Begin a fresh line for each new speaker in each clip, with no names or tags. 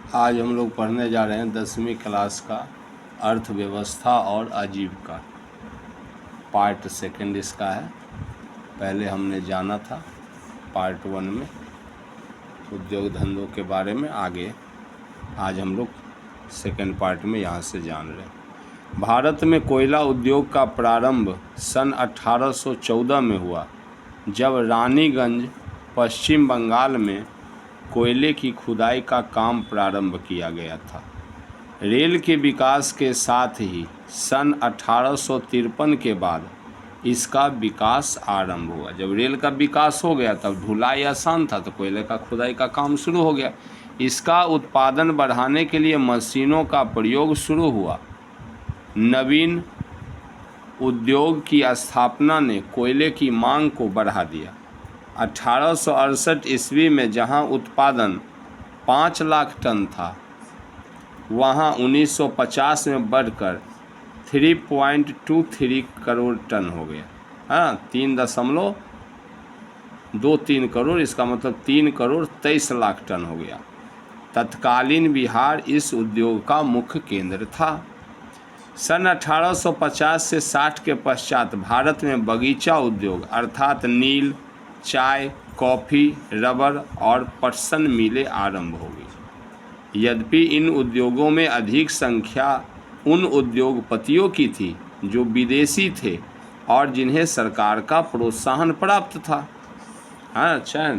आज हम लोग पढ़ने जा रहे हैं 10वीं क्लास का अर्थव्यवस्था और आजीविका। पार्ट सेकंड इसका है। पहले हमने जाना था पार्ट 1 में उद्योग धंधों के बारे में। आगे आज हम लोग सेकंड पार्ट में यहाँ से जान रहे हैं। भारत में कोयला उद्योग का प्रारंभ सन 1814 में हुआ, जब रानीगंज पश्चिम बंगाल में कोयले की खुदाई का काम प्रारंभ किया गया था। रेल के विकास के साथ ही सन 1853 के बाद इसका विकास आरंभ हुआ। जब रेल का विकास हो गया तब ढुलाई आसान था, तो कोयले का खुदाई का काम शुरू हो गया। इसका उत्पादन बढ़ाने के लिए मशीनों का प्रयोग शुरू हुआ। नवीन उद्योग की स्थापना ने कोयले की मांग को बढ़ा दिया। 1868 ईस्वी में जहां उत्पादन 5 लाख टन था, वहां 1950 में बढ़कर 3.23 करोड़ टन हो गया। हाँ, 3.23 करोड़, इसका मतलब 3 करोड़ 23 लाख टन हो गया। तत्कालीन बिहार इस उद्योग का मुख्य केंद्र था। सन 1850 से 60 के पश्चात भारत में बगीचा उद्योग अर्थात नील, चाय, कॉफ़ी, रबर और पटसन मिलें आरंभ हो गई। यद्यपि इन उद्योगों में अधिक संख्या उन उद्योगपतियों की थी जो विदेशी थे और जिन्हें सरकार का प्रोत्साहन प्राप्त था। हाँ, अच्छा,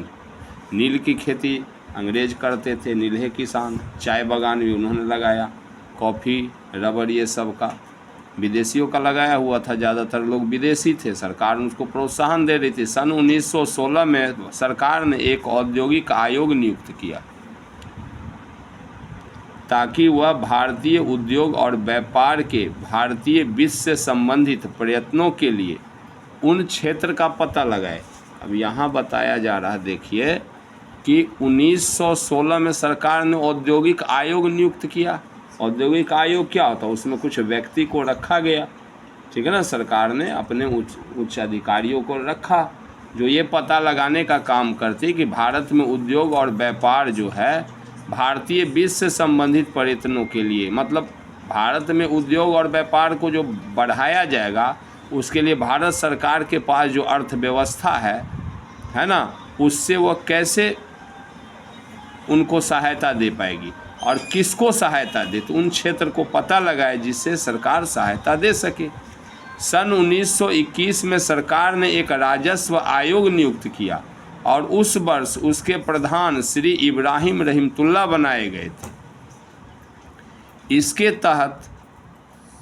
नील की खेती अंग्रेज करते थे, नील्हे किसान। चाय बागान भी उन्होंने लगाया। कॉफ़ी, रबर, ये सब का विदेशियों का लगाया हुआ था। ज़्यादातर लोग विदेशी थे, सरकार उसको प्रोत्साहन दे रही थी। सन 1916 में सरकार ने एक औद्योगिक आयोग नियुक्त किया ताकि वह भारतीय उद्योग और व्यापार के भारतीय वित्त से संबंधित प्रयत्नों के लिए उन क्षेत्र का पता लगाए। अब यहाँ बताया जा रहा है, देखिए कि 1916 में सरकार ने औद्योगिक आयोग नियुक्त किया। औद्योगिक आयोग क्या होता है? उसमें कुछ व्यक्ति को रखा गया, ठीक है ना। सरकार ने अपने उच्च अधिकारियों को रखा जो ये पता लगाने का काम करते कि भारत में उद्योग और व्यापार जो है भारतीय वित्त से संबंधित प्रयत्नों के लिए, मतलब भारत में उद्योग और व्यापार को जो बढ़ाया जाएगा उसके लिए भारत सरकार के पास जो अर्थव्यवस्था है ना, उससे वह कैसे उनको सहायता दे पाएगी और किसको सहायता दे, तो उन क्षेत्र को पता लगाए जिससे सरकार सहायता दे सके। सन 1921 में सरकार ने एक राजस्व आयोग नियुक्त किया और उस वर्ष उसके प्रधान श्री इब्राहिम रहीमतुल्लाह बनाए गए थे। इसके तहत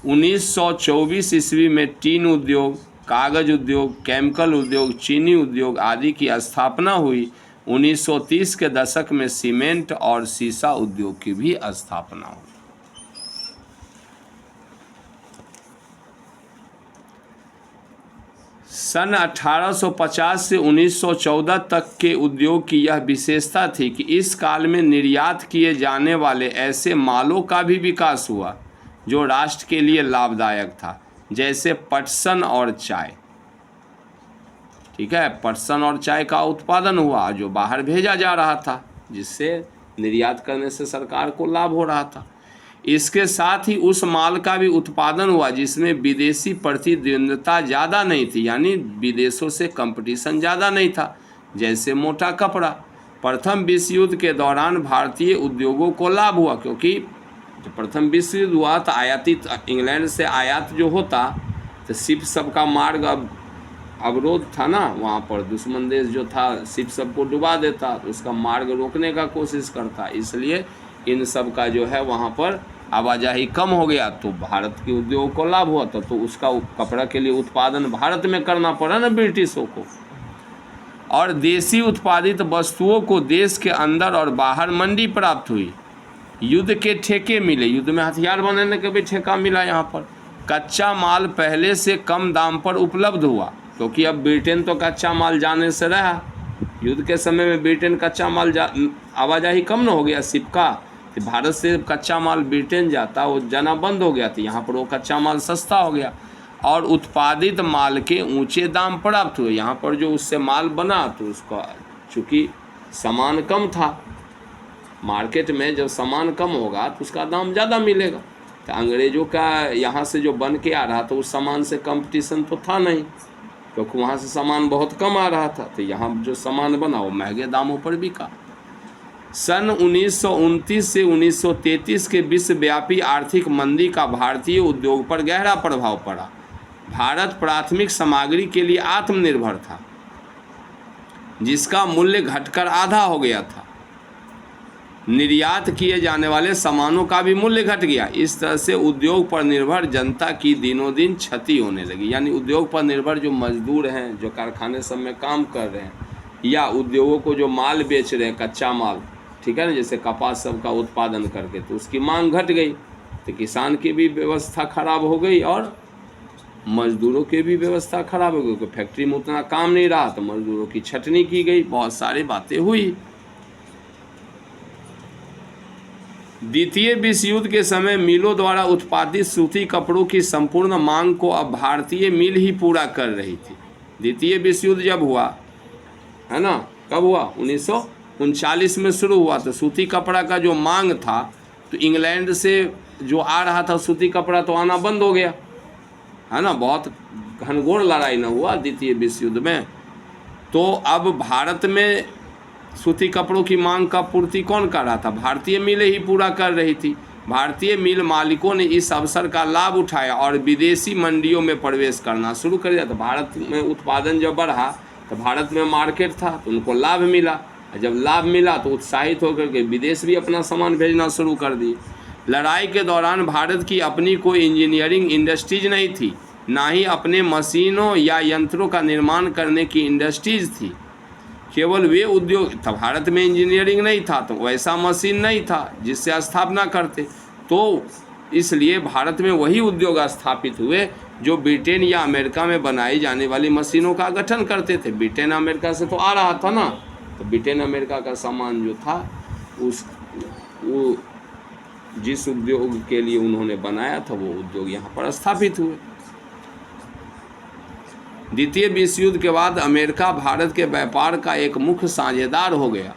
1924 ईस्वी में टीन उद्योग, कागज उद्योग, केमिकल उद्योग, चीनी उद्योग आदि की स्थापना हुई। 1930 के दशक में सीमेंट और शीशा उद्योग की भी स्थापना हुई। सन 1850 से 1914 तक के उद्योग की यह विशेषता थी कि इस काल में निर्यात किए जाने वाले ऐसे मालों का भी विकास हुआ जो राष्ट्र के लिए लाभदायक था, जैसे पटसन और चाय। ठीक है, पटसन और चाय का उत्पादन हुआ जो बाहर भेजा जा रहा था, जिससे निर्यात करने से सरकार को लाभ हो रहा था। इसके साथ ही उस माल का भी उत्पादन हुआ जिसमें विदेशी प्रतिद्वंद्विता ज़्यादा नहीं थी, यानी विदेशों से कंपटीशन ज़्यादा नहीं था, जैसे मोटा कपड़ा। प्रथम विश्व युद्ध के दौरान भारतीय उद्योगों को लाभ हुआ, क्योंकि जब प्रथम विश्व युद्ध हुआ तो आयातित इंग्लैंड से आयात जो होता तो शिप सब का मार्ग अवरोध था ना, वहाँ पर दुश्मन देश जो था शिप सबको डुबा देता, तो उसका मार्ग रोकने का कोशिश करता। इसलिए इन सब का जो है वहाँ पर आवाजाही कम हो गया, तो भारत के उद्योग को लाभ हुआ था। तो उसका कपड़ा के लिए उत्पादन भारत में करना पड़ा ना ब्रिटिशों को, और देशी उत्पादित वस्तुओं को देश के अंदर और बाहर मंडी प्राप्त हुई। युद्ध के ठेके मिले, युद्ध में हथियार बनाने का भी ठेका मिला। यहाँ पर कच्चा माल पहले से कम दाम पर उपलब्ध हुआ, क्योंकि अब ब्रिटेन तो कच्चा माल जाने से रहा। युद्ध के समय में ब्रिटेन कच्चा माल आवाजाही कम न हो गया शिप का, तो भारत से कच्चा माल ब्रिटेन जाता, वो जाना बंद हो गया था। यहाँ पर वो कच्चा माल सस्ता हो गया और उत्पादित माल के ऊंचे दाम प्राप्त हुए। यहाँ पर जो उससे माल बना तो उसका चूँकि सामान कम था, मार्केट में जब सामान कम होगा तो उसका दाम ज़्यादा मिलेगा। तो अंग्रेज़ों का यहाँ से जो बन के आ रहा था उस सामान से कंपटीशन तो था नहीं, क्योंकि वहाँ से सामान बहुत कम आ रहा था, तो यहाँ जो सामान बना वो महंगे दामों पर बिका। सन 1929 से 1933 के विश्वव्यापी आर्थिक मंदी का भारतीय उद्योग पर गहरा प्रभाव पड़ा। भारत प्राथमिक सामग्री के लिए आत्मनिर्भर था, जिसका मूल्य घटकर आधा हो गया था। निर्यात किए जाने वाले सामानों का भी मूल्य घट गया। इस तरह से उद्योग पर निर्भर जनता की दिनों दिन क्षति होने लगी। यानी उद्योग पर निर्भर जो मजदूर हैं, जो कारखाने सब में काम कर रहे हैं, या उद्योगों को जो माल बेच रहे हैं, कच्चा माल, ठीक है ना, जैसे कपास सब का उत्पादन करके, तो उसकी मांग घट गई, तो किसान की भी व्यवस्था खराब हो गई और मजदूरों की भी व्यवस्था खराब हो गई, क्योंकि फैक्ट्री में उतना काम नहीं रहा तो मजदूरों की छटनी की गई। बहुत सारी बातें हुई। द्वितीय विश्व युद्ध के समय मिलों द्वारा उत्पादित सूती कपड़ों की संपूर्ण मांग को अब भारतीय मिल ही पूरा कर रही थी। द्वितीय विश्व युद्ध जब हुआ है ना, कब हुआ, 1939 में शुरू हुआ, तो सूती कपड़ा का जो मांग था, तो इंग्लैंड से जो आ रहा था सूती कपड़ा तो आना बंद हो गया, है ना। बहुत घनघोर लड़ाई न हुआ द्वितीय विश्व युद्ध में। तो अब भारत में सूती कपड़ों की मांग का पूर्ति कौन कर रहा था, भारतीय मिलें ही पूरा कर रही थी। भारतीय मिल मालिकों ने इस अवसर का लाभ उठाया और विदेशी मंडियों में प्रवेश करना शुरू कर दिया। तो भारत में उत्पादन जब बढ़ा तो भारत में मार्केट था, तो उनको लाभ मिला। जब लाभ मिला तो उत्साहित होकर के विदेश भी अपना सामान भेजना शुरू कर दिए। लड़ाई के दौरान भारत की अपनी कोई इंजीनियरिंग इंडस्ट्रीज नहीं थी, ना ही अपने मशीनों या यंत्रों का निर्माण करने की इंडस्ट्रीज थी। केवल वे उद्योग था। भारत में इंजीनियरिंग नहीं था, तो वैसा मशीन नहीं था जिससे स्थापना करते, तो इसलिए भारत में वही उद्योग स्थापित हुए जो ब्रिटेन या अमेरिका में बनाई जाने वाली मशीनों का गठन करते थे। ब्रिटेन अमेरिका से तो आ रहा था ना, तो ब्रिटेन अमेरिका का सामान जो था वो जिस उद्योग के लिए उन्होंने बनाया था वो उद्योग यहाँ पर स्थापित हुए। द्वितीय विश्व युद्ध के बाद अमेरिका भारत के व्यापार का एक मुख्य साझेदार हो गया।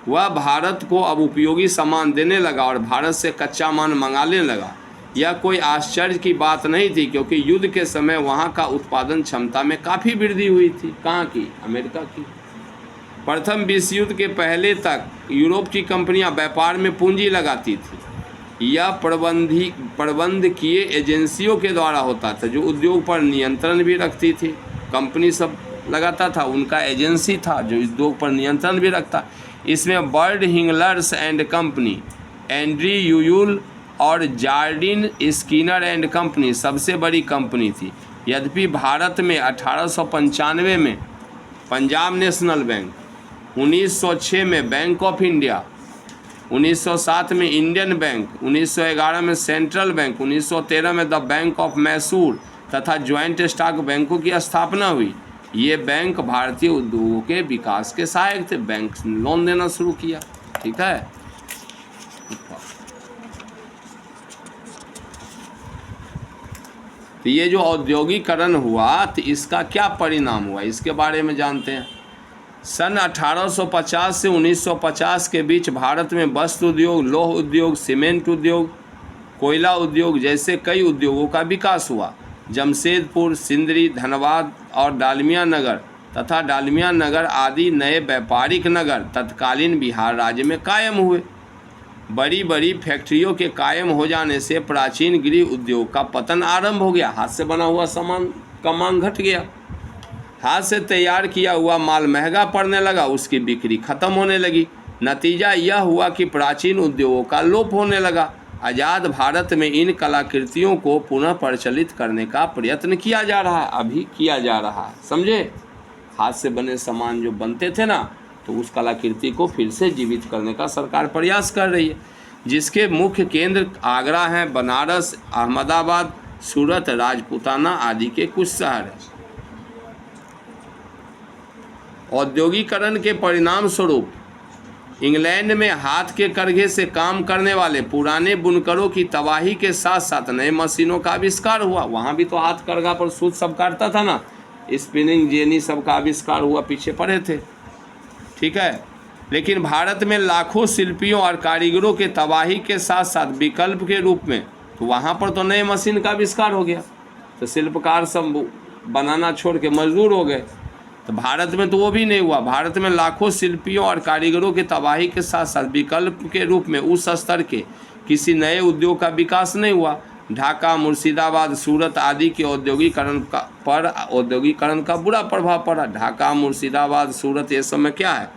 वह भारत को अब उपयोगी सामान देने लगा और भारत से कच्चा माल मंगाने लगा। यह कोई आश्चर्य की बात नहीं थी, क्योंकि युद्ध के समय वहाँ का उत्पादन क्षमता में काफ़ी वृद्धि हुई थी। कहाँ की, अमेरिका की। प्रथम विश्व युद्ध के पहले तक यूरोप की कंपनियां व्यापार में पूंजी लगाती थी। यह प्रबंधकीय एजेंसियों के द्वारा होता था, जो उद्योग पर नियंत्रण भी रखती थी। कंपनी सब लगाता था, उनका एजेंसी था जो उद्योग पर नियंत्रण भी रखता। इसमें बर्ड हिंगलर्स एंड कंपनी, एंड्री यूयूल और जार्डिन स्किनर एंड कंपनी सबसे बड़ी कंपनी थी। यद्यपि भारत में 1895 में पंजाब नेशनल बैंक, 1906 में बैंक ऑफ इंडिया, 1907 में इंडियन बैंक, 1911 में सेंट्रल बैंक, 1913 में द बैंक ऑफ मैसूर तथा ज्वाइंट स्टॉक बैंकों की स्थापना हुई। ये बैंक भारतीय उद्योगों के विकास के सहायक थे। बैंक लोन देना शुरू किया, ठीक है। तो ये जो औद्योगिकरण हुआ तो इसका क्या परिणाम हुआ, इसके बारे में जानते हैं। सन 1850 से 1950 के बीच भारत में वस्त्र उद्योग, लौह उद्योग, सीमेंट उद्योग, कोयला उद्योग जैसे कई उद्योगों का विकास हुआ। जमशेदपुर, सिंदरी, धनबाद और डालमिया नगर तथा डालमिया नगर आदि नए व्यापारिक नगर तत्कालीन बिहार राज्य में कायम हुए। बड़ी बड़ी फैक्ट्रियों के कायम हो जाने से प्राचीन गृह उद्योग का पतन आरंभ हो गया। हाथ से बना हुआ सामान का मांग घट गया। हाथ से तैयार किया हुआ माल महंगा पड़ने लगा, उसकी बिक्री खत्म होने लगी। नतीजा यह हुआ कि प्राचीन उद्योगों का लोप होने लगा। आज़ाद भारत में इन कलाकृतियों को पुनः प्रचलित करने का प्रयत्न किया जा रहा है, अभी किया जा रहा है, समझे। हाथ से बने सामान जो बनते थे ना, तो उस कलाकृति को फिर से जीवित करने का सरकार प्रयास कर रही है, जिसके मुख्य केंद्र आगरा हैं, बनारस, अहमदाबाद, सूरत, राजपूताना आदि के कुछ शहर हैं। औद्योगिकरण के परिणाम स्वरूप इंग्लैंड में हाथ के करघे से काम करने वाले पुराने बुनकरों की तबाही के साथ साथ नए मशीनों का आविष्कार हुआ। वहाँ भी तो हाथ करघा पर सूत सब काटता था ना, स्पिनिंग जेनी सब का आविष्कार हुआ, पीछे पड़े थे, ठीक है। लेकिन भारत में लाखों शिल्पियों और कारीगरों के तबाही के साथ साथ विकल्प के रूप में तो वहाँ पर तो नए मशीन का आविष्कार हो गया, तो शिल्पकार सब बनाना छोड़ के मजदूर हो गए। तो भारत में तो वो भी नहीं हुआ। भारत में लाखों शिल्पियों और कारीगरों के तबाही के साथ साथ विकल्प के रूप में उस स्तर के किसी नए उद्योग का विकास नहीं हुआ। ढाका, मुर्शिदाबाद, सूरत आदि के औद्योगिकरण का बुरा प्रभाव पड़ा। ढाका, मुर्शिदाबाद, सूरत ये सब में क्या है,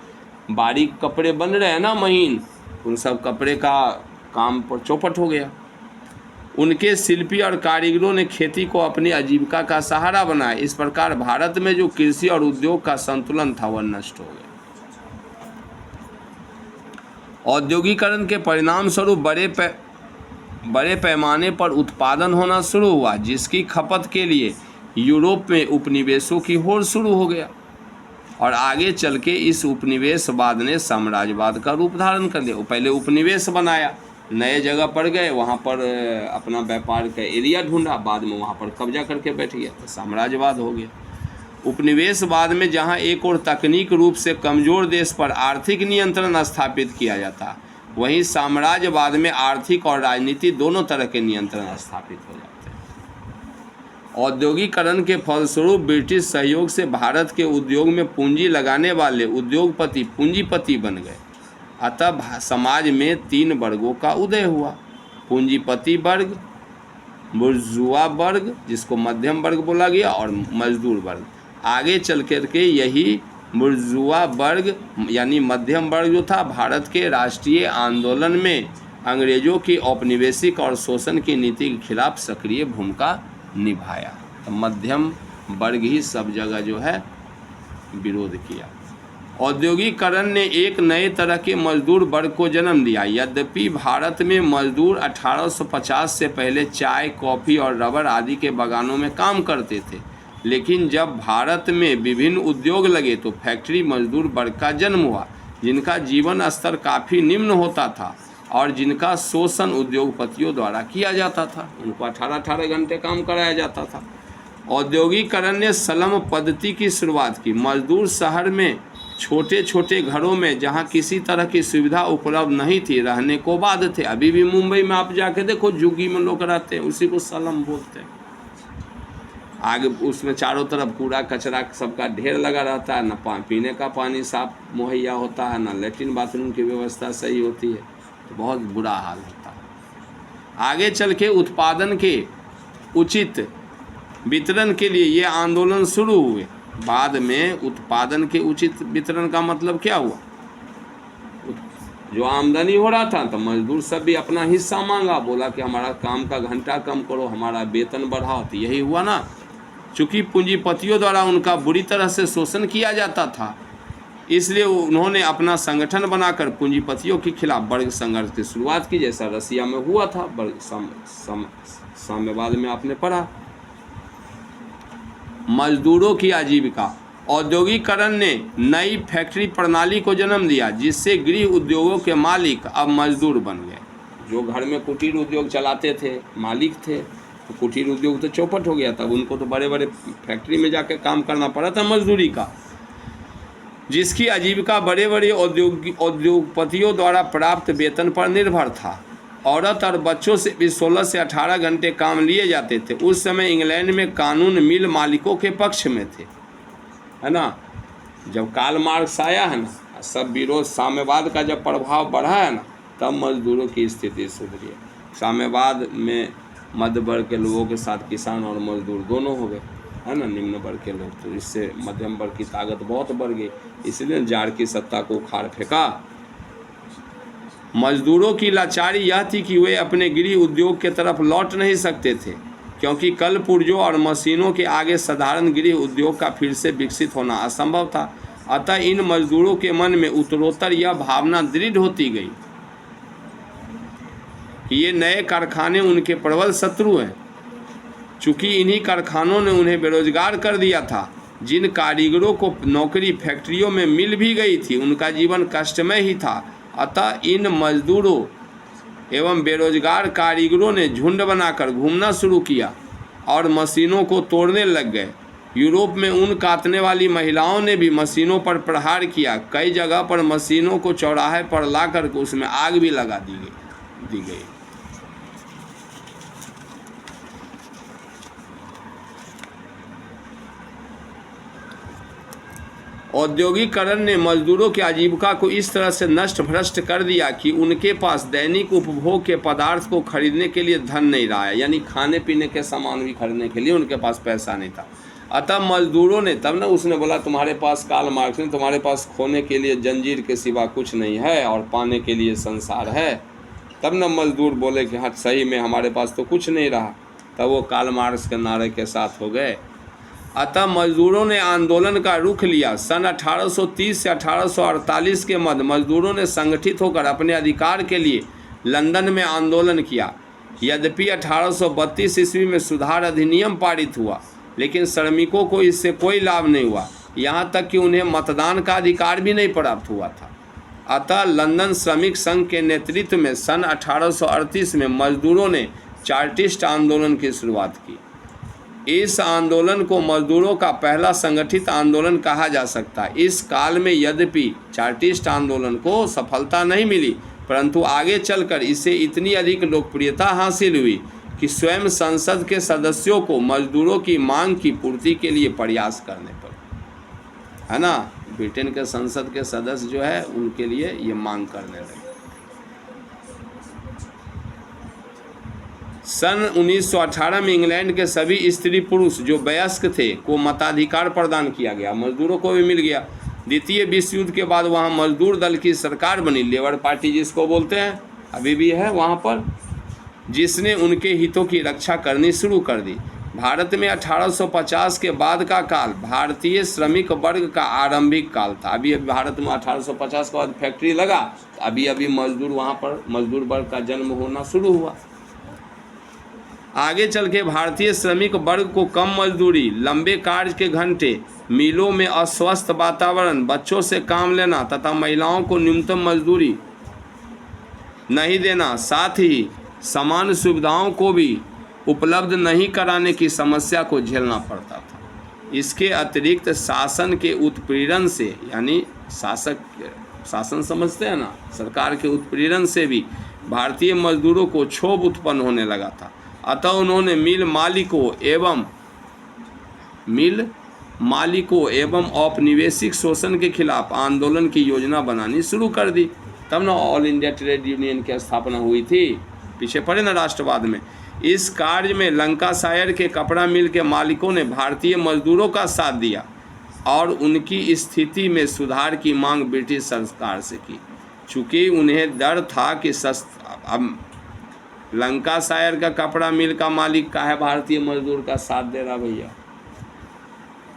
बारीक कपड़े बन रहे हैं ना, महीन, उन सब कपड़े का काम पर चौपट हो गया। उनके शिल्पी और कारीगरों ने खेती को अपनी आजीविका का सहारा बनाया। इस प्रकार भारत में जो कृषि और उद्योग का संतुलन था वह नष्ट हो गया। औद्योगिकरण के परिणाम स्वरूप बड़े पैमाने पर उत्पादन होना शुरू हुआ, जिसकी खपत के लिए यूरोप में उपनिवेशों की होड़ शुरू हो गया और आगे चल के इस उपनिवेशवाद ने साम्राज्यवाद का रूप धारण कर लिया। पहले उपनिवेश बनाया, नए जगह पर गए, वहाँ पर अपना व्यापार का एरिया ढूंढा, बाद में वहाँ पर कब्जा करके बैठ गया, तो साम्राज्यवाद हो गया। उपनिवेशवाद में जहाँ एक और तकनीक रूप से कमज़ोर देश पर आर्थिक नियंत्रण स्थापित किया जाता, वहीं साम्राज्यवाद में आर्थिक और राजनीति दोनों तरह के नियंत्रण स्थापित हो जाते हैं। औद्योगिकरण के फलस्वरूप ब्रिटिश सहयोग से भारत के उद्योग में पूंजी लगाने वाले उद्योगपति पूंजीपति बन गए। अतः समाज में 3 वर्गों का उदय हुआ, पूंजीपति वर्ग, बुर्जुआ वर्ग जिसको मध्यम वर्ग बोला गया, और मजदूर वर्ग। आगे चल कर के यही बुर्जुआ वर्ग यानी मध्यम वर्ग जो था, भारत के राष्ट्रीय आंदोलन में अंग्रेजों की औपनिवेशिक और शोषण की नीति के खिलाफ सक्रिय भूमिका निभाया। तो मध्यम वर्ग ही सब जगह जो है विरोध किया। औद्योगिकरण ने एक नए तरह के मजदूर वर्ग को जन्म दिया। यद्यपि भारत में मजदूर 1850 से पहले चाय, कॉफ़ी और रबर आदि के बागानों में काम करते थे, लेकिन जब भारत में विभिन्न उद्योग लगे तो फैक्ट्री मजदूर वर्ग का जन्म हुआ, जिनका जीवन स्तर काफ़ी निम्न होता था और जिनका शोषण उद्योगपतियों द्वारा किया जाता था। उनको 18-18 घंटे काम कराया जाता था। औद्योगिकरण ने स्लम पद्धति की शुरुआत की। मजदूर शहर में छोटे छोटे घरों में, जहाँ किसी तरह की सुविधा उपलब्ध नहीं थी, रहने को बाध्य थे। अभी भी मुंबई में आप जाके देखो, झुग्गी में लोग रहते हैं, उसी को स्लम बोलते हैं। आगे उसमें चारों तरफ कूड़ा कचरा सबका ढेर लगा रहता है, न पीने का पानी साफ मुहैया होता है, न लेट्रिन बाथरूम की व्यवस्था सही होती है, तो बहुत बुरा हाल होता है। आगे चल के उत्पादन के उचित वितरण के लिए ये आंदोलन शुरू हुए। बाद में उत्पादन के उचित वितरण का मतलब क्या हुआ, जो आमदनी हो रहा था तो मजदूर सब भी अपना हिस्सा मांगा, बोला कि हमारा काम का घंटा कम करो, हमारा वेतन बढ़ाओ। तो यही हुआ ना, चूँकि पूंजीपतियों द्वारा उनका बुरी तरह से शोषण किया जाता था, इसलिए उन्होंने अपना संगठन बनाकर पूंजीपतियों के खिलाफ वर्ग संघर्ष की शुरुआत की, जैसा रसिया में हुआ था। वर्ग साम्यवाद में आपने पढ़ा। मजदूरों की आजीविका। औद्योगिकरण ने नई फैक्ट्री प्रणाली को जन्म दिया, जिससे गृह उद्योगों के मालिक अब मजदूर बन गए। जो घर में कुटीर उद्योग चलाते थे, मालिक थे, तो कुटीर उद्योग तो चौपट हो गया, तब उनको तो बड़े बड़े फैक्ट्री में जाकर काम करना पड़ा था मजदूरी का, जिसकी आजीविका बड़े बड़े उद्योगपतियों द्वारा प्राप्त वेतन पर निर्भर था। औरत और बच्चों से भी 16 से 18 घंटे काम लिए जाते थे। उस समय इंग्लैंड में कानून मिल मालिकों के पक्ष में थे, है ना। जब कार्ल मार्क्स आया है ना, सब विरोध साम्यवाद का जब प्रभाव बढ़ा है ना, तब मजदूरों की स्थिति सुधरी है। साम्यवाद में मध्य वर्ग के लोगों के साथ किसान और मजदूर दोनों हो गए, है ना, निम्न वर्ग के लोग। तो इससे मध्यम वर्ग की ताकत बहुत बढ़ गई, इसलिए जार की सत्ता को उखाड़ फेंका। मजदूरों की लाचारी यह थी कि वे अपने गृह उद्योग के तरफ लौट नहीं सकते थे, क्योंकि कल पुर्जों और मशीनों के आगे साधारण गृह उद्योग का फिर से विकसित होना असंभव था। अतः इन मजदूरों के मन में उत्तरोत्तर यह भावना दृढ़ होती गई कि ये नए कारखाने उनके प्रबल शत्रु हैं। चूँकि इन्हीं कारखानों ने उन्हें बेरोजगार कर दिया था। जिन कारीगरों को नौकरी फैक्ट्रियों में मिल भी गई थी, उनका जीवन कष्टमय ही था। अतः इन मजदूरों एवं बेरोजगार कारीगरों ने झुंड बनाकर घूमना शुरू किया और मशीनों को तोड़ने लग गए। यूरोप में ऊन काटने वाली महिलाओं ने भी मशीनों पर प्रहार किया। कई जगह पर मशीनों को चौराहे पर ला करके उसमें आग भी लगा दी गई। औद्योगिकरण ने मजदूरों की आजीविका को इस तरह से नष्ट भ्रष्ट कर दिया कि उनके पास दैनिक उपभोग के पदार्थ को खरीदने के लिए धन नहीं रहा है, यानी खाने पीने के सामान भी खरीदने के लिए उनके पास पैसा नहीं था। अतः मजदूरों ने, तब ना उसने बोला तुम्हारे पास, कार्ल मार्क्स ने, तुम्हारे पास खोने के लिए जंजीर के सिवा कुछ नहीं है और पाने के लिए संसार है। तब ना मजदूर बोले कि हाँ सही में हमारे पास तो कुछ नहीं रहा। तब वो कार्ल मार्क्स के नारे के साथ हो गए। अतः मजदूरों ने आंदोलन का रुख लिया। सन 1830 से 1848 के मध्य मजदूरों ने संगठित होकर अपने अधिकार के लिए लंदन में आंदोलन किया। यद्यपि 1832 ईस्वी में सुधार अधिनियम पारित हुआ, लेकिन श्रमिकों को इससे कोई लाभ नहीं हुआ, यहाँ तक कि उन्हें मतदान का अधिकार भी नहीं प्राप्त हुआ था। अतः लंदन श्रमिक संघ के नेतृत्व में सन 1838 में मजदूरों ने चार्टिस्ट आंदोलन की शुरुआत की। इस आंदोलन को मजदूरों का पहला संगठित आंदोलन कहा जा सकता है। इस काल में यद्यपि चार्टिस्ट आंदोलन को सफलता नहीं मिली, परंतु आगे चलकर इसे इतनी अधिक लोकप्रियता हासिल हुई कि स्वयं संसद के सदस्यों को मजदूरों की मांग की पूर्ति के लिए प्रयास करने पड़े, है ना। ब्रिटेन के संसद के सदस्य जो है उनके लिए ये मांग करने लगे। सन 1918 में इंग्लैंड के सभी स्त्री पुरुष जो वयस्क थे को मताधिकार प्रदान किया गया, मजदूरों को भी मिल गया। द्वितीय विश्व युद्ध के बाद वहाँ मजदूर दल की सरकार बनी, लेबर पार्टी जिसको बोलते हैं, अभी भी है वहाँ पर, जिसने उनके हितों की रक्षा करनी शुरू कर दी। भारत में 1850 के बाद का काल भारतीय श्रमिक वर्ग का आरंभिक काल था। अभी भारत में 1850 के बाद फैक्ट्री लगा, अभी मजदूर वहाँ पर मजदूर वर्ग का जन्म होना शुरू हुआ। आगे चल के भारतीय श्रमिक वर्ग को कम मजदूरी, लंबे कार्य के घंटे, मिलों में अस्वस्थ वातावरण, बच्चों से काम लेना तथा महिलाओं को न्यूनतम मजदूरी नहीं देना, साथ ही समान सुविधाओं को भी उपलब्ध नहीं कराने की समस्या को झेलना पड़ता था। इसके अतिरिक्त शासन के उत्पीड़न से, यानी शासन समझते हैं ना, सरकार के उत्पीड़न से भी भारतीय मजदूरों को क्षोभ उत्पन्न होने लगा था। अतः उन्होंने मिल मालिकों एवं औपनिवेशिक शोषण के खिलाफ आंदोलन की योजना बनानी शुरू कर दी। तब ना ऑल इंडिया ट्रेड यूनियन की स्थापना हुई थी, पीछे पड़े ना राष्ट्रवाद में। इस कार्य में लंकाशायर के कपड़ा मिल के मालिकों ने भारतीय मजदूरों का साथ दिया और उनकी स्थिति में सुधार की मांग ब्रिटिश सरकार से की। चूँकि उन्हें डर था कि अब लंकाशायर का कपड़ा मिल का मालिक का है भारतीय मजदूर का साथ दे रहा भैया,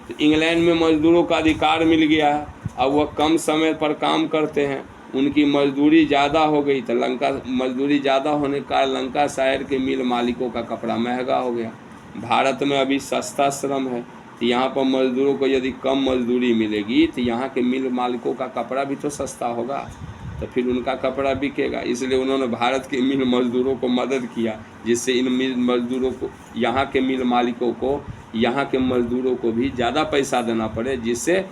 तो इंग्लैंड में मजदूरों का अधिकार मिल गया है, अब वह कम समय पर काम करते हैं, उनकी मजदूरी ज़्यादा हो गई, तो मजदूरी ज़्यादा होने के कारण लंकाशायर के मिल मालिकों का कपड़ा महंगा हो गया। भारत में अभी सस्ता श्रम है, तो यहाँ पर मजदूरों को यदि कम मजदूरी मिलेगी तो यहाँ के मिल मालिकों का कपड़ा भी तो सस्ता होगा, तो फिर उनका कपड़ा बिकेगा। इसलिए उन्होंने भारत के मिल मजदूरों को मदद किया, जिससे इन मिल मजदूरों को, यहाँ के मिल मालिकों को, यहाँ के मजदूरों को भी ज़्यादा पैसा देना पड़े, जिससे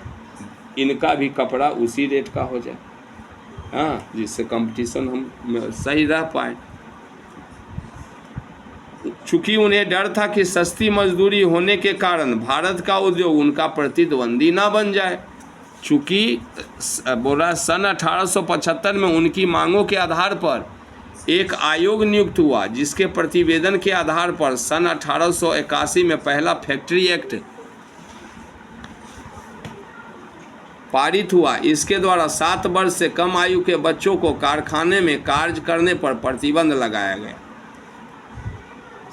इनका भी कपड़ा उसी रेट का हो जाए, हाँ, जिससे कंपटीशन हम सही रह पाए। चूँकि उन्हें डर था कि सस्ती मजदूरी होने के कारण भारत का उद्योग उनका प्रतिद्वंदी ना बन जाए। चूँकि बोला सन 1875 में उनकी मांगों के आधार पर एक आयोग नियुक्त हुआ, जिसके प्रतिवेदन के आधार पर सन 1881 में पहला फैक्ट्री एक्ट पारित हुआ। इसके द्वारा 7 वर्ष से कम आयु के बच्चों को कारखाने में कार्य करने पर प्रतिबंध लगाया गया।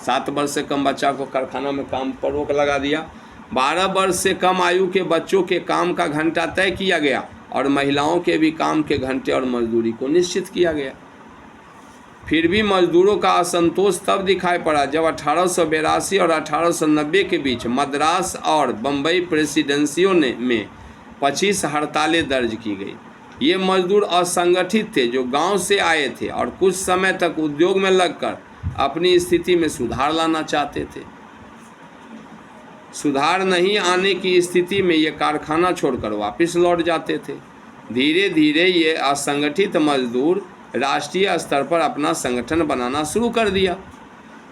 7 वर्ष से कम बच्चा को कारखाना में काम पर रोक लगा दिया। 12 वर्ष से कम आयु के बच्चों के काम का घंटा तय किया गया और महिलाओं के भी काम के घंटे और मजदूरी को निश्चित किया गया। फिर भी मजदूरों का असंतोष तब दिखाई पड़ा जब 1882 और 1890 के बीच मद्रास और बम्बई प्रेसिडेंसियों में 25 हड़तालें दर्ज की गई। ये मजदूर असंगठित थे जो गांव से आए थे और कुछ समय तक उद्योग में लगकर अपनी स्थिति में सुधार लाना चाहते थे। सुधार नहीं आने की स्थिति में ये कारखाना छोड़कर वापस लौट जाते थे। धीरे धीरे ये असंगठित मजदूर राष्ट्रीय स्तर पर अपना संगठन बनाना शुरू कर दिया।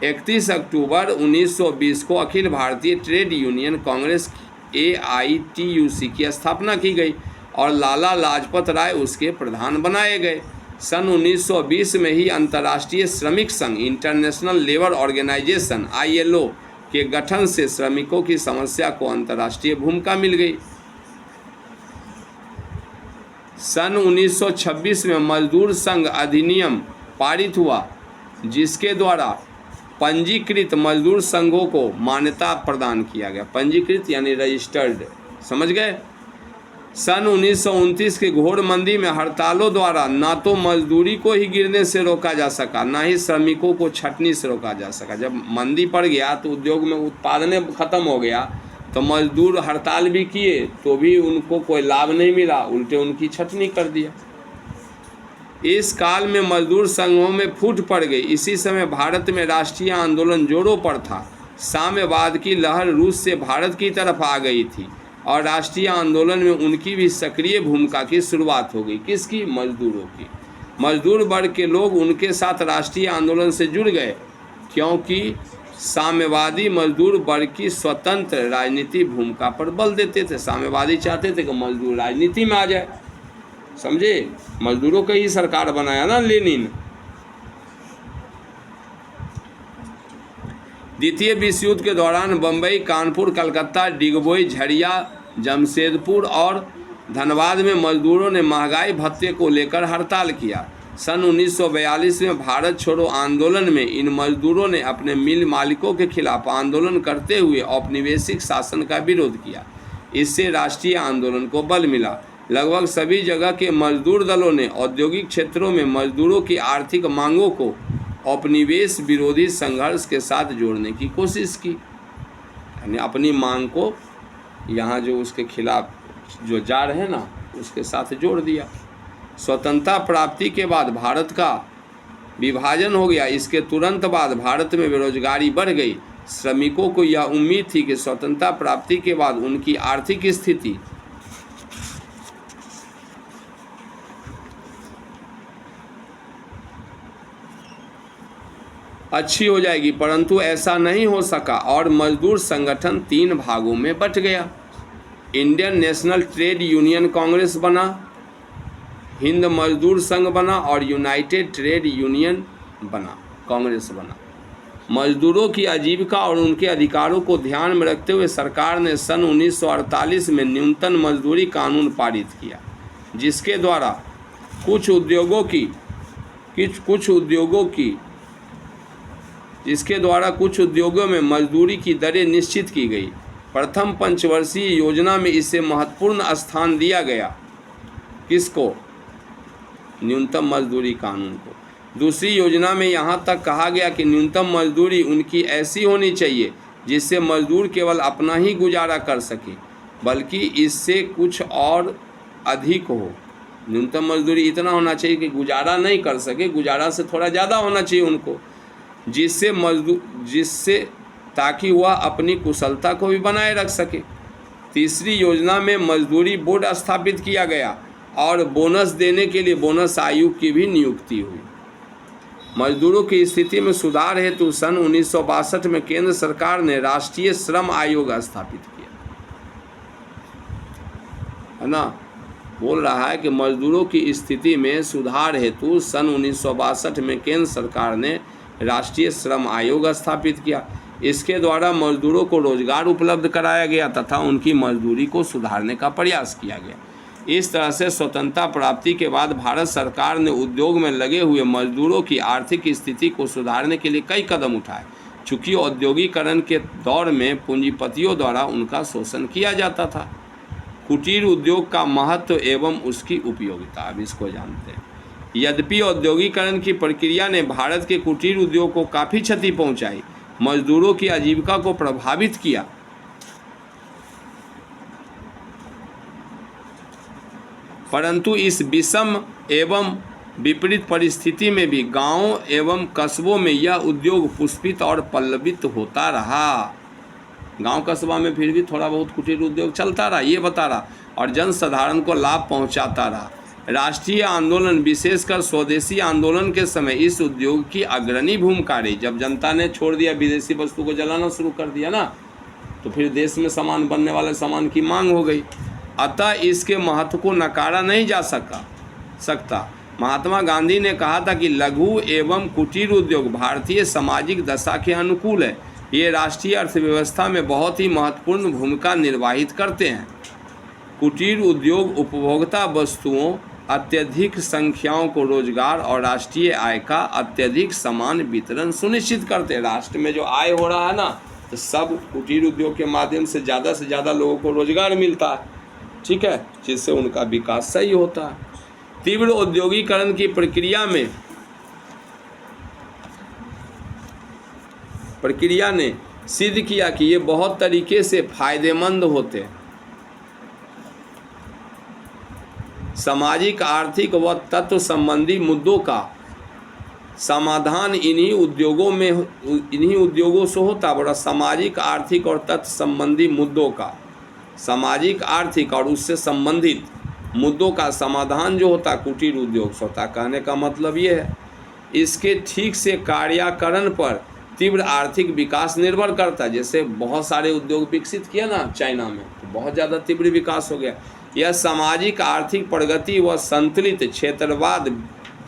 31 अक्टूबर 1920 को Akhil Bharatiya trade union Congress AITUC की स्थापना की गई और लाला लाजपत राय उसके प्रधान बनाए गए। सन 1920 में ही अंतर्राष्ट्रीय श्रमिक संघ इंटरनेशनल लेबर ऑर्गेनाइजेशन ILO के गठन से श्रमिकों की समस्या को अंतर्राष्ट्रीय भूमिका मिल गई। सन 1926 में मजदूर संघ अधिनियम पारित हुआ, जिसके द्वारा पंजीकृत मजदूर संघों को मान्यता प्रदान किया गया। पंजीकृत यानी रजिस्टर्ड, समझ गए। सन 1929 के घोर मंदी में हड़तालों द्वारा ना तो मजदूरी को ही गिरने से रोका जा सका, ना ही श्रमिकों को छटनी से रोका जा सका। जब मंदी पड़ गया तो उद्योग में उत्पादन खत्म हो गया, तो मजदूर हड़ताल भी किए तो भी उनको कोई लाभ नहीं मिला, उल्टे उनकी छटनी कर दिया। इस काल में मजदूर संघों में फूट पड़ गई। इसी समय भारत में राष्ट्रीय आंदोलन जोरों पर था। साम्यवाद की लहर रूस से भारत की तरफ आ गई थी और राष्ट्रीय आंदोलन में उनकी भी सक्रिय भूमिका की शुरुआत हो गई। किसकी? मजदूरों की। मजदूर वर्ग के लोग उनके साथ राष्ट्रीय आंदोलन से जुड़ गए, क्योंकि साम्यवादी मजदूर वर्ग की स्वतंत्र राजनीति भूमिका पर बल देते थे। साम्यवादी चाहते थे कि मजदूर राजनीति में आ जाए, समझे। मजदूरों का ही सरकार बनाया ना लेनिन। द्वितीय विश्व युद्ध के दौरान बम्बई, कानपुर, कलकत्ता, डिगबोई, झरिया, जमशेदपुर और धनबाद में मजदूरों ने महंगाई भत्ते को लेकर हड़ताल किया। सन 1942 में भारत छोड़ो आंदोलन में इन मजदूरों ने अपने मिल मालिकों के खिलाफ आंदोलन करते हुए औपनिवेशिक शासन का विरोध किया। इससे राष्ट्रीय आंदोलन को बल मिला। लगभग सभी जगह के मजदूर दलों ने औद्योगिक क्षेत्रों में मजदूरों की आर्थिक मांगों को औपनिवेश विरोधी संघर्ष के साथ जोड़ने की कोशिश की, यानी अपनी मांग को यहाँ जो उसके खिलाफ जो जा रहे हैं ना उसके साथ जोड़ दिया। स्वतंत्रता प्राप्ति के बाद भारत का विभाजन हो गया। इसके तुरंत बाद भारत में बेरोजगारी बढ़ गई। श्रमिकों को यह उम्मीद थी कि स्वतंत्रता प्राप्ति के बाद उनकी आर्थिक स्थिति अच्छी हो जाएगी, परंतु ऐसा नहीं हो सका और मजदूर संगठन 3 भागों में बंट गया। Indian national trade union Congress बना, हिंद मजदूर संघ बना और यूनाइटेड ट्रेड यूनियन बना, कांग्रेस बना। मजदूरों की आजीविका और उनके अधिकारों को ध्यान में रखते हुए सरकार ने सन 1948 में न्यूनतम मजदूरी कानून पारित किया, जिसके द्वारा कुछ उद्योगों में मजदूरी की दरें निश्चित की गई। प्रथम पंचवर्षीय योजना में इसे महत्वपूर्ण स्थान दिया गया। किसको? न्यूनतम मजदूरी कानून को। दूसरी योजना में यहाँ तक कहा गया कि न्यूनतम मजदूरी उनकी ऐसी होनी चाहिए जिससे मजदूर केवल अपना ही गुजारा कर सके, बल्कि इससे कुछ और अधिक हो। न्यूनतम मजदूरी इतना होना चाहिए कि गुजारा नहीं कर सके, गुजारा से थोड़ा ज़्यादा होना चाहिए उनको, जिससे ताकि वह अपनी कुशलता को भी बनाए रख सके। तीसरी योजना में मजदूरी बोर्ड स्थापित किया गया और बोनस देने के लिए बोनस आयोग की भी नियुक्ति हुई। मजदूरों की स्थिति में सुधार हेतु सन 1962 में केंद्र सरकार ने राष्ट्रीय श्रम आयोग स्थापित किया, है ना। बोल रहा है कि मजदूरों की स्थिति में सुधार हेतु सन 1962 में केंद्र सरकार ने राष्ट्रीय श्रम आयोग स्थापित किया। इसके द्वारा मजदूरों को रोजगार उपलब्ध कराया गया तथा उनकी मजदूरी को सुधारने का प्रयास किया गया। इस तरह से स्वतंत्रता प्राप्ति के बाद भारत सरकार ने उद्योग में लगे हुए मजदूरों की आर्थिक स्थिति को सुधारने के लिए कई कदम उठाए। चूँकि औद्योगिकरण के दौर में पूंजीपतियों द्वारा उनका शोषण किया जाता था। कुटीर उद्योग का महत्व एवं उसकी उपयोगिता, अब इसको जानते हैं। यद्यपि औद्योगिकरण की प्रक्रिया ने भारत के कुटीर उद्योग को काफ़ी क्षति पहुंचाई, मजदूरों की आजीविका को प्रभावित किया, परंतु इस विषम एवं विपरीत परिस्थिति में भी गांवों एवं कस्बों में यह उद्योग पुष्पित और पल्लवित होता रहा। गांव कस्बा में फिर भी थोड़ा बहुत कुटीर उद्योग चलता रहा, ये बता रहा, और जन साधारण को लाभ पहुंचाता रहा। राष्ट्रीय आंदोलन विशेषकर स्वदेशी आंदोलन के समय इस उद्योग की अग्रणी भूमिका रही। जब जनता ने छोड़ दिया, विदेशी वस्तु को जलाना शुरू कर दिया ना, तो फिर देश में सामान बनने वाले सामान की मांग हो गई। अतः इसके महत्व को नकारा नहीं जा सकता। महात्मा गांधी ने कहा था कि लघु एवं कुटीर उद्योग भारतीय सामाजिक दशा के अनुकूल है। ये राष्ट्रीय अर्थव्यवस्था में बहुत ही महत्वपूर्ण भूमिका निर्वाहित करते हैं। कुटीर उद्योग उपभोक्ता वस्तुओं, अत्यधिक संख्याओं को रोजगार और राष्ट्रीय आय का अत्यधिक समान वितरण सुनिश्चित करते हैं। राष्ट्र में जो आय हो रहा है ना, तो सब कुटीर उद्योग के माध्यम से ज़्यादा लोगों को रोजगार मिलता है, ठीक है, जिससे उनका विकास सही होता है। तीव्र औद्योगिकरण की प्रक्रिया ने सिद्ध किया कि ये बहुत तरीके से फायदेमंद होते हैं। सामाजिक, आर्थिक व तत्व संबंधी मुद्दों का समाधान इन्हीं उद्योगों से होता है। बड़ा सामाजिक, आर्थिक और तत्व संबंधी मुद्दों का, सामाजिक, आर्थिक और उससे संबंधित मुद्दों का समाधान जो होता है कुटीर उद्योग से होता है। कहने का मतलब ये है, इसके ठीक से कार्याकरण पर तीव्र आर्थिक विकास निर्भर करता है। जैसे बहुत सारे उद्योग विकसित किया ना चाइना में, तो बहुत ज़्यादा तीव्र विकास हो गया। यह सामाजिक, आर्थिक प्रगति व संतुलित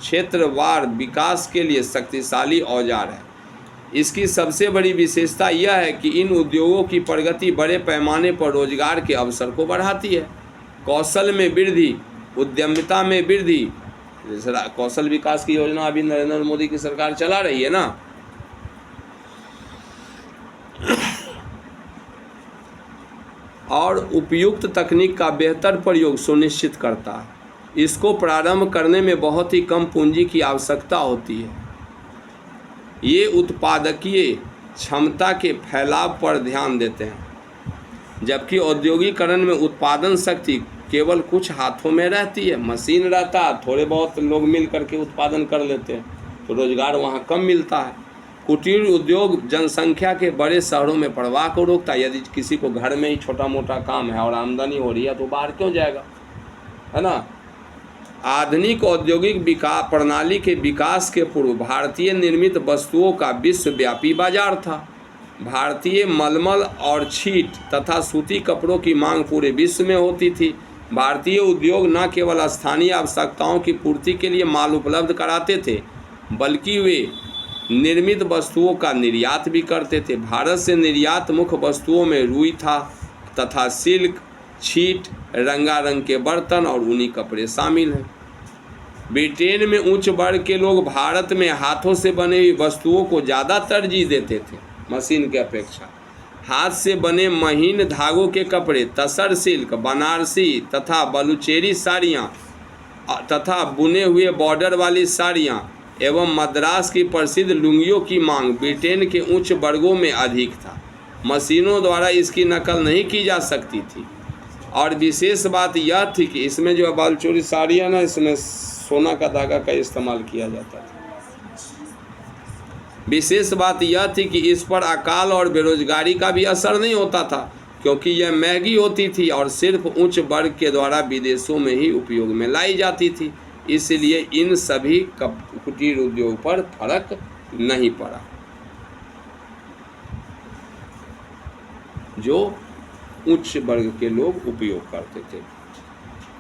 क्षेत्रवार विकास के लिए शक्तिशाली औजार है। इसकी सबसे बड़ी विशेषता यह है कि इन उद्योगों की प्रगति बड़े पैमाने पर रोजगार के अवसर को बढ़ाती है। कौशल में वृद्धि, उद्यमिता में वृद्धि, जैसे कौशल विकास की योजना अभी नरेंद्र मोदी की सरकार चला रही है ना, और उपयुक्त तकनीक का बेहतर प्रयोग सुनिश्चित करता है। इसको प्रारंभ करने में बहुत ही कम पूंजी की आवश्यकता होती है। ये उत्पादकीय क्षमता के फैलाव पर ध्यान देते हैं, जबकि औद्योगिकरण में उत्पादन शक्ति केवल कुछ हाथों में रहती है। मशीन रहता है, थोड़े बहुत लोग मिल करके उत्पादन कर लेते हैं, तो रोजगार वहाँ कम मिलता है। कुटीर उद्योग जनसंख्या के बड़े शहरों में प्रवाह को रोकता है। यदि किसी को घर में ही छोटा मोटा काम है और आमदनी हो रही है, तो बाहर क्यों जाएगा, है ना। आधुनिक औद्योगिक प्रणाली के विकास के पूर्व भारतीय निर्मित वस्तुओं का विश्वव्यापी बाजार था। भारतीय मलमल और छीट तथा सूती कपड़ों की मांग पूरे विश्व में होती थी। भारतीय उद्योग न केवल स्थानीय आवश्यकताओं की पूर्ति के लिए माल उपलब्ध कराते थे, बल्कि वे निर्मित वस्तुओं का निर्यात भी करते थे। भारत से निर्यात मुख्य वस्तुओं में रुई था तथा सिल्क, छीट, रंगारंग के बर्तन और ऊनी कपड़े शामिल हैं। ब्रिटेन में उच्च वर्ग के लोग भारत में हाथों से बने हुई वस्तुओं को ज़्यादा तरजीह देते थे मशीन के अपेक्षा। हाथ से बने महीन धागों के कपड़े, तसर सिल्क, बनारसी तथा बलुचेरी साड़ियाँ तथा बुने हुए बॉर्डर वाली साड़ियाँ एवं मद्रास की प्रसिद्ध लुंगियों की मांग ब्रिटेन के उच्च वर्गों में अधिक था। मशीनों द्वारा इसकी नकल नहीं की जा सकती थी, और विशेष बात यह थी कि इसमें जो बालचोरी साड़ी है ना, इसमें सोना का धागा का इस्तेमाल किया जाता था। विशेष बात यह थी कि इस पर अकाल और बेरोजगारी का भी असर नहीं होता था, क्योंकि यह महंगी होती थी और सिर्फ उच्च वर्ग के द्वारा विदेशों में ही उपयोग में लाई जाती थी। इसलिए इन सभी कुटीर उद्योग पर फर्क नहीं पड़ा। जो उच्च वर्ग के लोग उपयोग करते थे।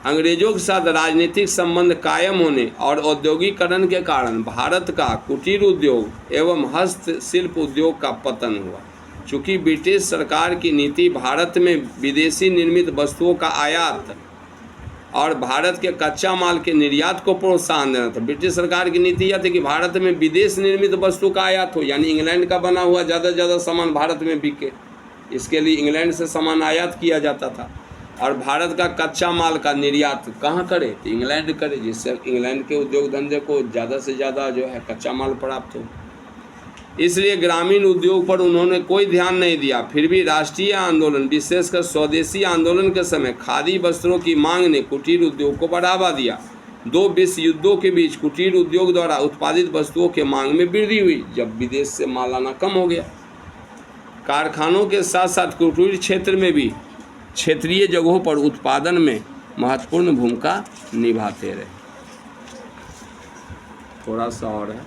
अंग्रेजों के साथ राजनीतिक संबंध कायम होने और औद्योगिकरण के कारण भारत का कुटीर उद्योग एवं हस्तशिल्प उद्योग का पतन हुआ। चूँकि ब्रिटिश सरकार की नीति भारत में विदेशी निर्मित वस्तुओं का आयात और भारत के कच्चा माल के निर्यात को प्रोत्साहन देना था। ब्रिटिश सरकार की नीति यह थी कि भारत में विदेश निर्मित वस्तु का आयात हो, यानी इंग्लैंड का बना हुआ ज़्यादा से ज़्यादा सामान भारत में बिके। इसके लिए इंग्लैंड से सामान आयात किया जाता था, और भारत का कच्चा माल का निर्यात कहाँ करे, तो इंग्लैंड करे, जिससे इंग्लैंड के उद्योग धंधे को ज़्यादा से ज़्यादा जो है कच्चा माल प्राप्त हो। इसलिए ग्रामीण उद्योग पर उन्होंने कोई ध्यान नहीं दिया। फिर भी राष्ट्रीय आंदोलन, विशेषकर स्वदेशी आंदोलन के समय खादी वस्त्रों की मांग ने कुटीर उद्योग को बढ़ावा दिया। 2 विश्व युद्धों के बीच कुटीर उद्योग द्वारा उत्पादित वस्तुओं के मांग में वृद्धि हुई, जब विदेश से माल आना कम हो गया। कारखानों के साथ साथ कुटीर क्षेत्र में भी क्षेत्रीय जगहों पर उत्पादन में महत्वपूर्ण भूमिका निभाते रहे। थोड़ा सा और है।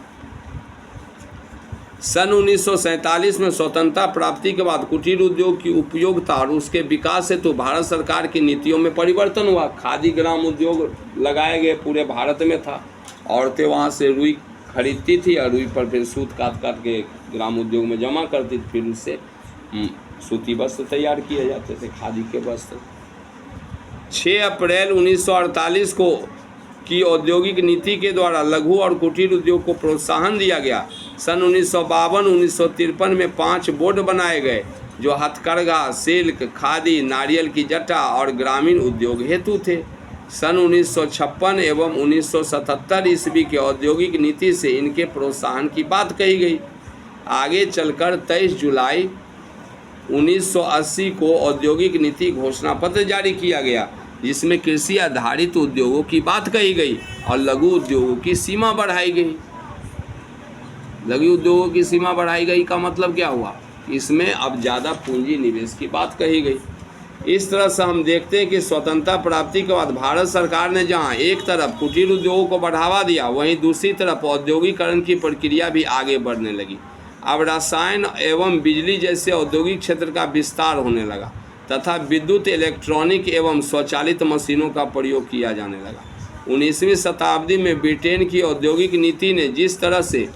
सन 1947 में स्वतंत्रता प्राप्ति के बाद कुटीर उद्योग की उपयोगिता और उसके विकास से तो भारत सरकार की नीतियों में परिवर्तन हुआ। खादी ग्राम उद्योग लगाए गए, पूरे भारत में था। औरतें वहाँ से रुई खरीदती थी और रुई पर फिर सूत काट काट के ग्राम उद्योग में जमा करती थी, फिर उससे सूती वस्त्र तैयार किए जाते थे, खादी के वस्त्र। 6 अप्रैल 1948 को की औद्योगिक नीति के द्वारा लघु और कुटीर उद्योग को प्रोत्साहन दिया गया। सन 1952-1953 में 5 बोर्ड बनाए गए जो हथकरघा, सिल्क, खादी, नारियल की जटा और ग्रामीण उद्योग हेतु थे। सन 1956 एवं 1977 ईस्वी के औद्योगिक नीति से इनके प्रोत्साहन की बात कही गई। आगे चलकर 23 जुलाई 1980 को औद्योगिक नीति घोषणा पत्र जारी किया गया, जिसमें कृषि आधारित उद्योगों की बात कही गई और लघु उद्योगों की सीमा बढ़ाई गई। लघु उद्योगों की सीमा बढ़ाई गई का मतलब क्या हुआ? इसमें अब ज़्यादा पूंजी निवेश की बात कही गई। इस तरह से हम देखते हैं कि स्वतंत्रता प्राप्ति के बाद भारत सरकार ने जहां एक तरफ कुटीर उद्योगों को बढ़ावा दिया, वहीं दूसरी तरफ औद्योगिकरण की प्रक्रिया भी आगे बढ़ने लगी। अब रसायन एवं बिजली जैसे औद्योगिक क्षेत्र का विस्तार होने लगा तथा विद्युत, इलेक्ट्रॉनिक एवं स्वचालित मशीनों का प्रयोग किया जाने लगा। 19वीं शताब्दी में ब्रिटेन की औद्योगिक नीति ने जिस तरह से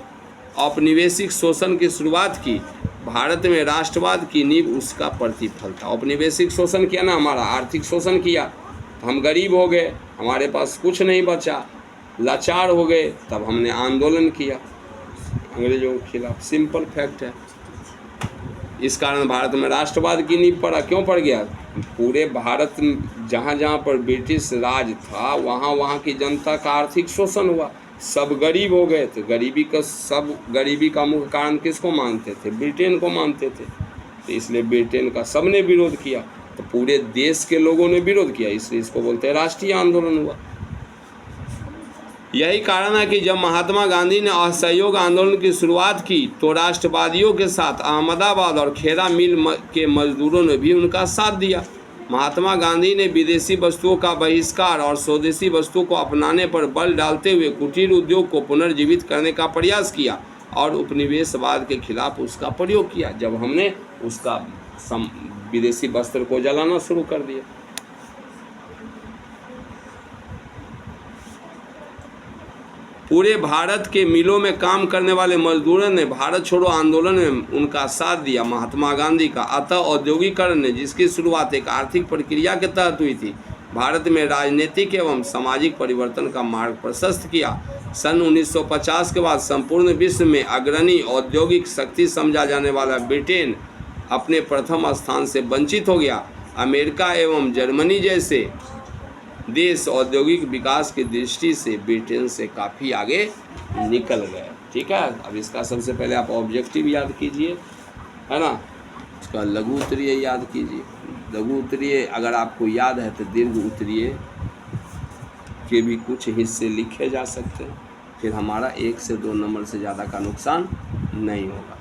औपनिवेशिक शोषण की शुरुआत की, भारत में राष्ट्रवाद की नींव उसका प्रतिफल था। औपनिवेशिक शोषण किया ना, हमारा आर्थिक शोषण किया, तो हम गरीब हो गए, हमारे पास कुछ नहीं बचा, लाचार हो गए, तब हमने आंदोलन किया अंग्रेजों के खिलाफ। सिंपल फैक्ट है। इस कारण भारत में राष्ट्रवाद की नींव पड़ा। क्यों पड़ गया? पूरे भारत जहाँ जहाँ पर ब्रिटिश राज था, वहाँ वहाँ की जनता का आर्थिक शोषण हुआ, सब गरीब हो गए थे। गरीबी का मुख्य कारण किसको मानते थे? ब्रिटेन को मानते थे। तो इसलिए ब्रिटेन का सबने विरोध किया, तो पूरे देश के लोगों ने विरोध किया, इसलिए इसको बोलते हैं राष्ट्रीय आंदोलन हुआ। यही कारण है कि जब महात्मा गांधी ने असहयोग आंदोलन की शुरुआत की, तो राष्ट्रवादियों के साथ अहमदाबाद और खेरा मिल के मजदूरों ने भी उनका साथ दिया। महात्मा गांधी ने विदेशी वस्तुओं का बहिष्कार और स्वदेशी वस्तुओं को अपनाने पर बल डालते हुए कुटीर उद्योग को पुनर्जीवित करने का प्रयास किया और उपनिवेशवाद के खिलाफ उसका प्रयोग किया, जब हमने उसका विदेशी वस्त्र को जलाना शुरू कर दिया। पूरे भारत के मिलों में काम करने वाले मजदूरों ने भारत छोड़ो आंदोलन में उनका साथ दिया, महात्मा गांधी का। अतः औद्योगिकरण ने, जिसकी शुरुआत एक आर्थिक प्रक्रिया के तहत हुई थी, भारत में राजनीतिक एवं सामाजिक परिवर्तन का मार्ग प्रशस्त किया। सन 1950 के बाद संपूर्ण विश्व में अग्रणी औद्योगिक शक्ति समझा जाने वाला ब्रिटेन अपने प्रथम स्थान से वंचित हो गया। अमेरिका एवं जर्मनी जैसे देश औद्योगिक विकास की दृष्टि से ब्रिटेन से काफ़ी आगे निकल गए। ठीक है, अब इसका सबसे पहले आप ऑब्जेक्टिव याद कीजिए, है ना, इसका लघु उत्तरीय याद कीजिए। लघु उत्तरीय अगर आपको याद है तो दीर्घ उत्तरीय के भी कुछ हिस्से लिखे जा सकते हैं, फिर हमारा 1 से 2 नंबर से ज़्यादा का नुकसान नहीं होगा।